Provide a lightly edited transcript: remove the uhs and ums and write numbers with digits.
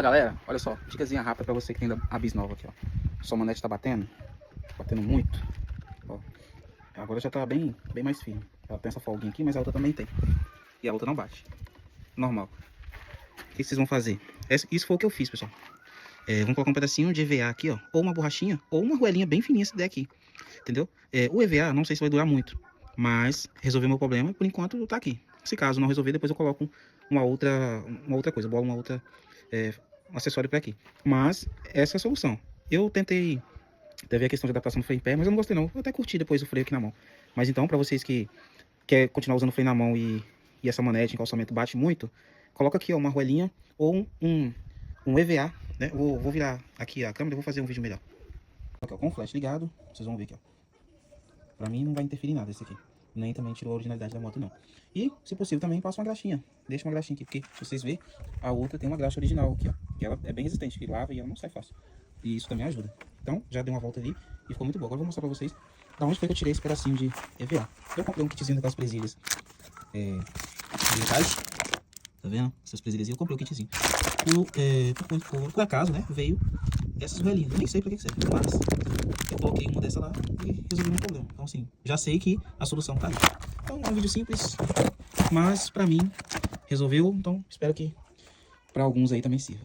Galera, olha só, dicasinha rápida pra você que tem a bis nova aqui, ó. Sua manete tá batendo muito, ó. Agora já tá bem mais firme. Ela tem essa folguinha aqui, mas a outra também tem. E a outra não bate. Normal. O que vocês vão fazer? Isso foi o que eu fiz, pessoal. Vamos colocar um pedacinho de EVA aqui, ó. Ou uma borrachinha, ou uma argoelinha bem fininha se der aqui. Entendeu? O EVA, não sei se vai durar muito. Mas resolveu meu problema, por enquanto tá aqui. Se caso não resolver, depois eu coloco uma outra coisa. Bolo uma outra... um acessório para aqui. Mas essa é a solução. Eu tentei ver a questão de adaptação do freio em pé, mas eu não gostei não. Eu até curti depois o freio aqui na mão. Mas então, para vocês que quer continuar usando o freio na mão e essa manete em calçamento bate muito, coloca aqui ó, uma argoelinha ou um EVA, né? Vou virar aqui a câmera e vou fazer um vídeo melhor. Aqui, ó, com o flash ligado, vocês vão ver aqui, ó. Pra mim não vai interferir nada esse aqui. Nem também tirou a originalidade da moto, não. E, se possível, também passa uma graxinha. Deixa uma graxinha aqui, porque se vocês verem, a outra tem uma graxa original aqui, ó. Que ela é bem resistente, que lava e ela não sai fácil. E isso também ajuda. Então, já dei uma volta ali e ficou muito boa. Agora eu vou mostrar pra vocês da onde foi que eu tirei esse pedacinho de EVA. Eu comprei um kitzinho daquelas presilhas digitais. Tá vendo? Essas presilhas. Eu comprei o kitzinho. Por acaso, né? Veio essas velhinhas. Eu nem sei pra que serve, mas eu coloquei uma dessa lá e resolvi meu problema. Então, assim, já sei que a solução tá aí. Então, é um vídeo simples, mas pra mim resolveu. Então, espero que pra alguns aí também sirva.